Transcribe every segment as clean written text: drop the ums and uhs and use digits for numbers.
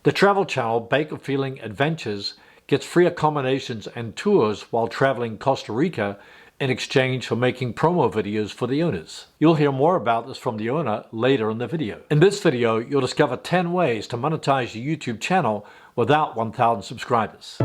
The travel channel Bakkerfeeling Adventures gets free accommodations and tours while traveling Costa Rica in exchange for making promo videos for the owners. You'll hear more about this from the owner later in the video. In this video, you'll discover 10 ways to monetize your YouTube channel without 1,000 subscribers.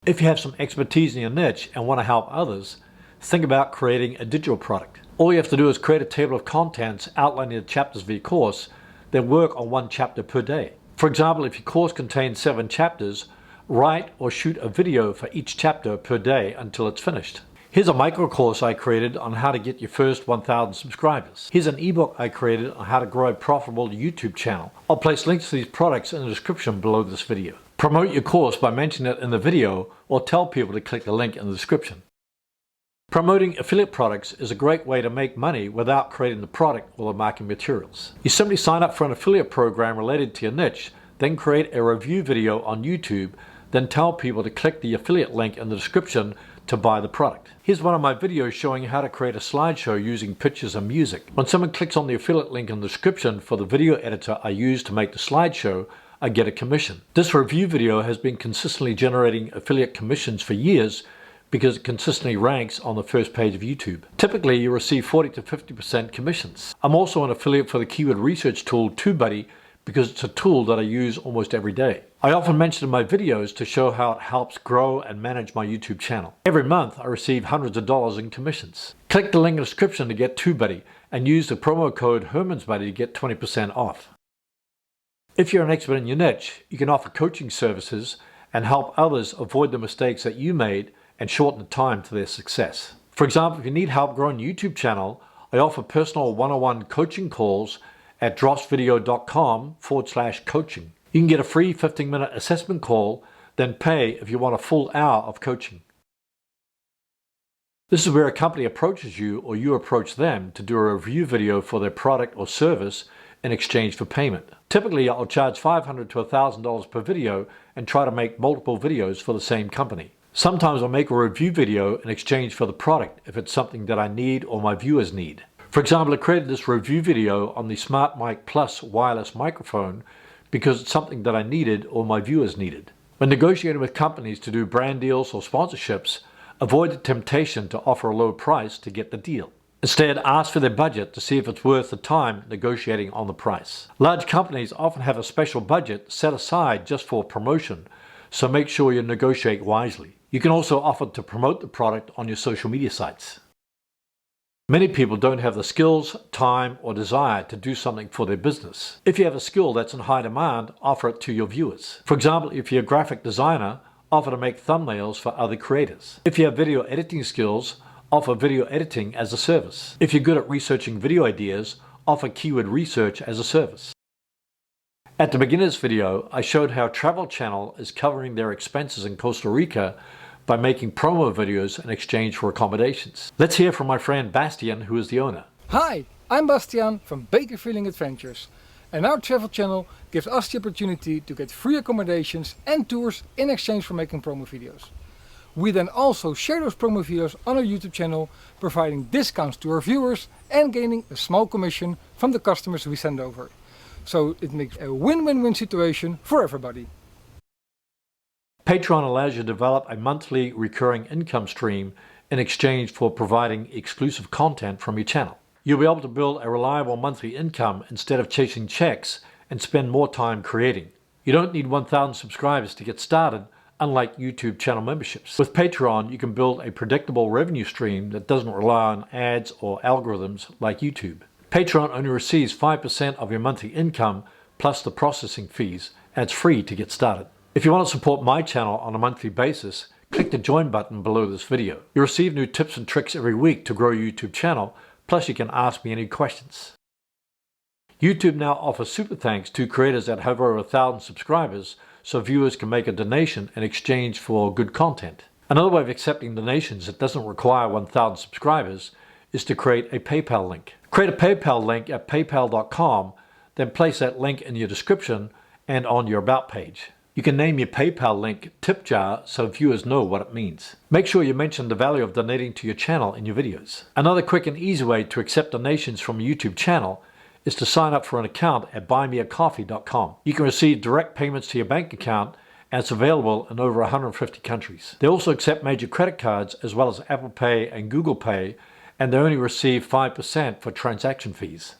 If you have some expertise in your niche and want to help others, think about creating a digital product. All you have to do is create a table of contents outlining the chapters of your course, then work on one chapter per day. For example, if your course contains 7 chapters, write or shoot a video for each chapter per day until it's finished. Here's a micro course I created on how to get your first 1,000 subscribers. Here's an ebook I created on how to grow a profitable YouTube channel. I'll place links to these products in the description below this video. Promote your course by mentioning it in the video or tell people to click the link in the description. Promoting affiliate products is a great way to make money without creating the product or the marketing materials. You simply sign up for an affiliate program related to your niche, then create a review video on YouTube, then tell people to click the affiliate link in the description to buy the product. Here's one of my videos showing how to create a slideshow using pictures and music. When someone clicks on the affiliate link in the description for the video editor I use to make the slideshow, I get a commission. This review video has been consistently generating affiliate commissions for years because it consistently ranks on the first page of YouTube. Typically, you receive 40 to 50% commissions. I'm also an affiliate for the keyword research tool TubeBuddy because it's a tool that I use almost every day. I often mention in my videos to show how it helps grow and manage my YouTube channel. Every month, I receive hundreds of dollars in commissions. Click the link in the description to get TubeBuddy and use the promo code HermansBuddy to get 20% off. If you're an expert in your niche, you can offer coaching services and help others avoid the mistakes that you made and shorten the time to their success. For example, if you need help growing your YouTube channel, I offer personal one-on-one coaching calls at drostvideo.com/coaching. You can get a free 15-minute assessment call, then pay if you want a full hour of coaching. This is where a company approaches you or you approach them to do a review video for their product or service in exchange for payment. Typically, I'll charge $500 to $1,000 per video and try to make multiple videos for the same company. Sometimes I'll make a review video in exchange for the product if it's something that I need or my viewers need. For example, I created this review video on the Smart Mic Plus wireless microphone because it's something that I needed or my viewers needed. When negotiating with companies to do brand deals or sponsorships, avoid the temptation to offer a low price to get the deal. Instead, ask for their budget to see if it's worth the time negotiating on the price. Large companies often have a special budget set aside just for promotion, so make sure you negotiate wisely. You can also offer to promote the product on your social media sites. Many people don't have the skills, time, or desire to do something for their business. If you have a skill that's in high demand, offer it to your viewers. For example, if you're a graphic designer, offer to make thumbnails for other creators. If you have video editing skills, offer video editing as a service. If you're good at researching video ideas, offer keyword research as a service. At the beginning of this video, I showed how Travel Channel is covering their expenses in Costa Rica by making promo videos in exchange for accommodations. Let's hear from my friend Bastian, who is the owner. Hi, I'm Bastian from Bakkerfeeling Adventures, and our travel channel gives us the opportunity to get free accommodations and tours in exchange for making promo videos. We then also share those promo videos on our YouTube channel, providing discounts to our viewers and gaining a small commission from the customers we send over. So it makes a win-win-win situation for everybody. Patreon allows you to develop a monthly recurring income stream in exchange for providing exclusive content from your channel. You'll be able to build a reliable monthly income instead of chasing checks and spend more time creating. You don't need 1,000 subscribers to get started, unlike YouTube channel memberships. With Patreon, you can build a predictable revenue stream that doesn't rely on ads or algorithms like YouTube. Patreon only receives 5% of your monthly income plus the processing fees, and it's free to get started. If you want to support my channel on a monthly basis, click the join button below this video. You'll receive new tips and tricks every week to grow your YouTube channel, plus you can ask me any questions. YouTube now offers super thanks to creators that have over 1,000 subscribers so viewers can make a donation in exchange for good content. Another way of accepting donations that doesn't require 1,000 subscribers is to create a PayPal link. Create a PayPal link at paypal.com, then place that link in your description and on your About page. You can name your PayPal link Tip Jar so viewers know what it means. Make sure you mention the value of donating to your channel in your videos. Another quick and easy way to accept donations from a YouTube channel is to sign up for an account at buymeacoffee.com. You can receive direct payments to your bank account, and it's available in over 150 countries. They also accept major credit cards as well as Apple Pay and Google Pay, and they only receive 5% for transaction fees.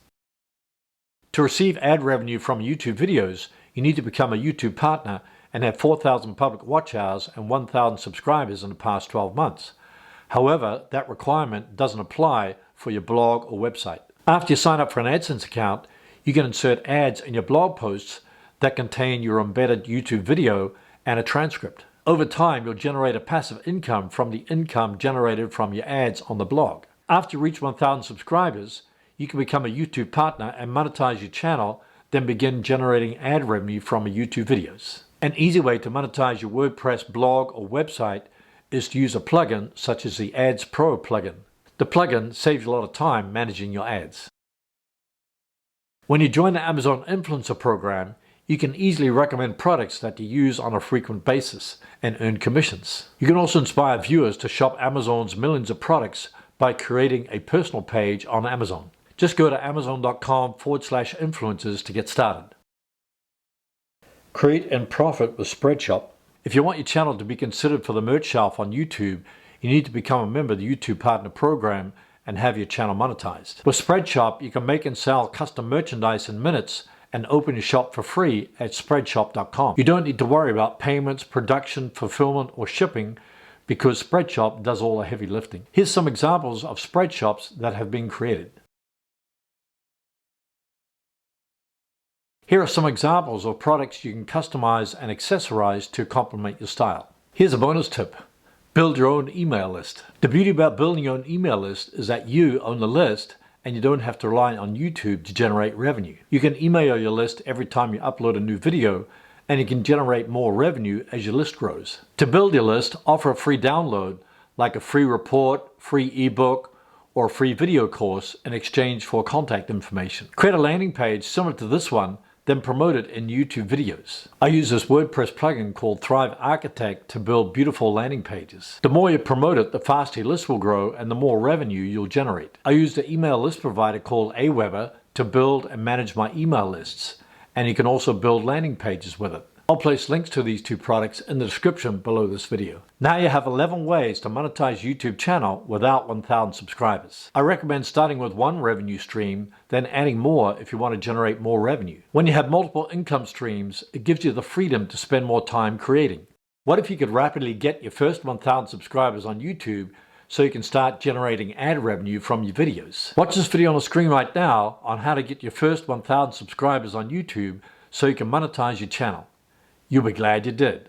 To receive ad revenue from YouTube videos, you need to become a YouTube partner and have 4,000 public watch hours and 1,000 subscribers in the past 12 months. However, that requirement doesn't apply for your blog or website. After you sign up for an AdSense account, you can insert ads in your blog posts that contain your embedded YouTube video and a transcript. Over time, you'll generate a passive income from the income generated from your ads on the blog. After you reach 1,000 subscribers, you can become a YouTube partner and monetize your channel, then begin generating ad revenue from your YouTube videos. An easy way to monetize your WordPress blog or website is to use a plugin such as the Ads Pro plugin. The plugin saves you a lot of time managing your ads. When you join the Amazon Influencer program, you can easily recommend products that you use on a frequent basis and earn commissions. You can also inspire viewers to shop Amazon's millions of products by creating a personal page on Amazon. Just go to amazon.com/influencers to get started. Create and profit with Spreadshop. If you want your channel to be considered for the merch shelf on YouTube, you need to become a member of the YouTube Partner Program and have your channel monetized. With Spreadshop, you can make and sell custom merchandise in minutes and open your shop for free at spreadshop.com. You don't need to worry about payments, production, fulfillment, or shipping because Spreadshop does all the heavy lifting. Here's some examples of Spreadshops that have been created. Here are some examples of products you can customize and accessorize to complement your style. Here's a bonus tip. Build your own email list. The beauty about building your own email list is that you own the list and you don't have to rely on YouTube to generate revenue. You can email your list every time you upload a new video, and you can generate more revenue as your list grows. To build your list, offer a free download like a free report, free ebook, or a free video course in exchange for contact information. Create a landing page similar to this one, then promote it in YouTube videos. I use this WordPress plugin called Thrive Architect to build beautiful landing pages. The more you promote it, the faster your list will grow and the more revenue you'll generate. I use the email list provider called Aweber to build and manage my email lists, and you can also build landing pages with it. I'll place links to these two products in the description below this video. Now you have 11 ways to monetize YouTube channel without 1,000 subscribers. I recommend starting with one revenue stream, then adding more if you want to generate more revenue. When you have multiple income streams, it gives you the freedom to spend more time creating. What if you could rapidly get your first 1,000 subscribers on YouTube so you can start generating ad revenue from your videos? Watch this video on the screen right now on how to get your first 1,000 subscribers on YouTube so you can monetize your channel. You'll be glad you did.